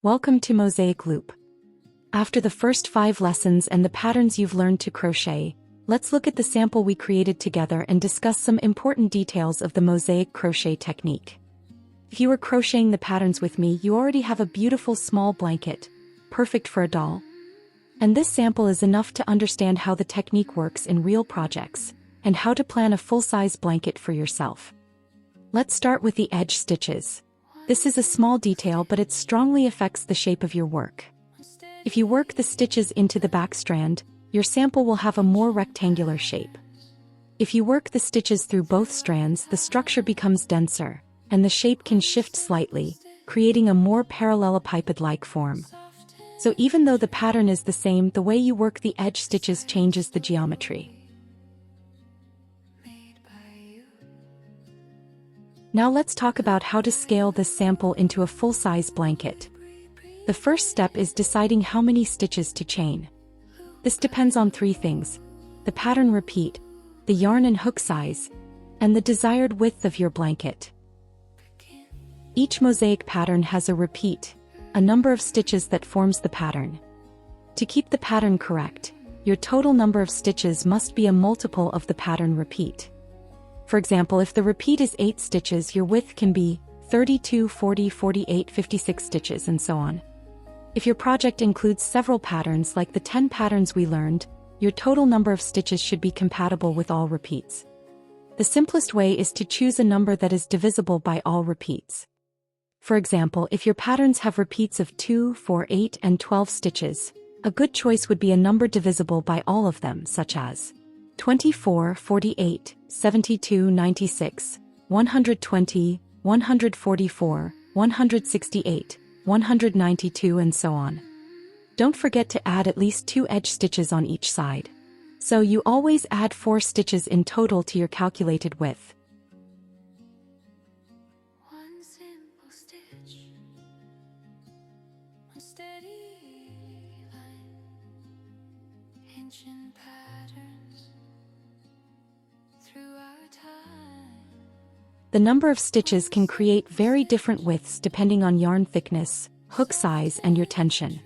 Welcome to Mosaic Loop. After the first 5 lessons and the patterns you've learned to crochet, let's look at the sample we created together and discuss some important details of the mosaic crochet technique. If you were crocheting the patterns with me, you already have a beautiful small blanket, perfect for a doll. And this sample is enough to understand how the technique works in real projects, and how to plan a full-size blanket for yourself. Let's start with the edge stitches. This is a small detail, but it strongly affects the shape of your work. If you work the stitches into the back strand, your sample will have a more rectangular shape. If you work the stitches through both strands, the structure becomes denser, and the shape can shift slightly, creating a more parallelepiped-like form. So even though the pattern is the same, the way you work the edge stitches changes the geometry. Now let's talk about how to scale this sample into a full-size blanket. The first step is deciding how many stitches to chain. This depends on 3 things: the pattern repeat, the yarn and hook size, and the desired width of your blanket. Each mosaic pattern has a repeat, a number of stitches that forms the pattern. To keep the pattern correct, your total number of stitches must be a multiple of the pattern repeat. For example, if the repeat is 8 stitches, your width can be 32, 40, 48, 56 stitches, and so on. If your project includes several patterns like the 10 patterns we learned, your total number of stitches should be compatible with all repeats. The simplest way is to choose a number that is divisible by all repeats. For example, if your patterns have repeats of 2, 4, 8, and 12 stitches, a good choice would be a number divisible by all of them, such as 24, 48, 72, 96, 120, 144, 168, 192, and so on. Don't forget to add at least 2 edge stitches on each side. So you always add 4 stitches in total to your calculated width. One simple stitch, one steady line, ancient patterns through our time. The number of stitches can create very different widths depending on yarn thickness, hook size, and your tension.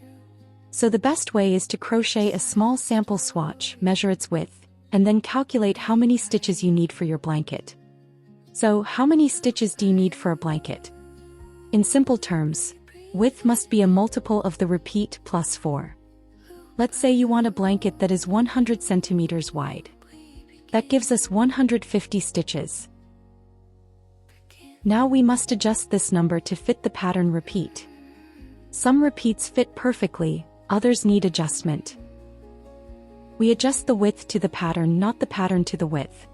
So the best way is to crochet a small sample swatch, measure its width, and then calculate how many stitches you need for your blanket. So, how many stitches do you need for a blanket? In simple terms, width must be a multiple of the repeat plus 4. Let's say you want a blanket that is 100 centimeters wide. That gives us 150 stitches. Now we must adjust this number to fit the pattern repeat. Some repeats fit perfectly, others need adjustment. We adjust the width to the pattern, not the pattern to the width.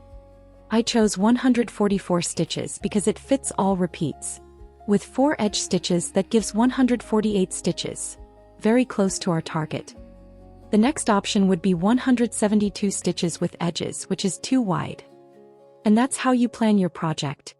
I chose 144 stitches because it fits all repeats. With 4 edge stitches, that gives 148 stitches, very close to our target. The next option would be 172 stitches with edges, which is too wide. And that's how you plan your project.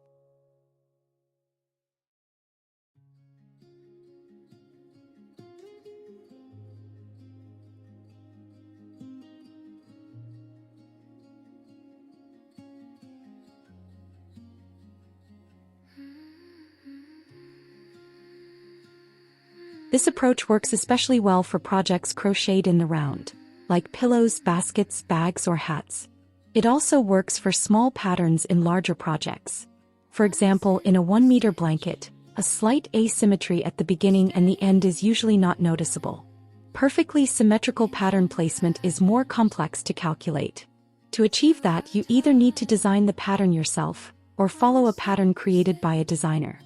This approach works especially well for projects crocheted in the round, like pillows, baskets, bags, or hats. It also works for small patterns in larger projects. For example, in a 1-meter blanket, a slight asymmetry at the beginning and the end is usually not noticeable. Perfectly symmetrical pattern placement is more complex to calculate. To achieve that, you either need to design the pattern yourself, or follow a pattern created by a designer.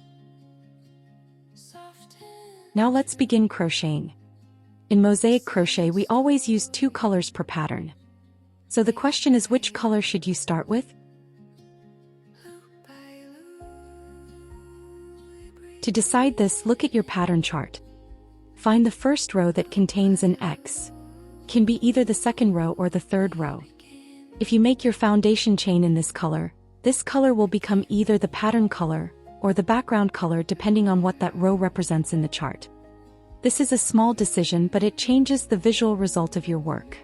Now let's begin crocheting. In mosaic crochet, we always use 2 colors per pattern. So the question is, which color should you start with? To decide this, look at your pattern chart. Find the first row that contains an X. It can be either the second row or the third row. If you make your foundation chain in this color will become either the pattern color or the background color, depending on what that row represents in the chart. This is a small decision, but it changes the visual result of your work.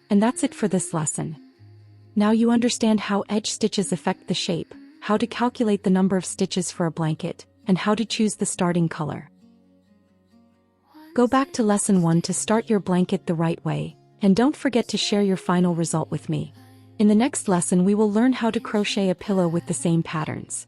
And that's it for this lesson. Now you understand how edge stitches affect the shape, how to calculate the number of stitches for a blanket, and how to choose the starting color. Go back to lesson 1 to start your blanket the right way, and don't forget to share your final result with me. In the next lesson we will learn how to crochet a pillow with the same patterns.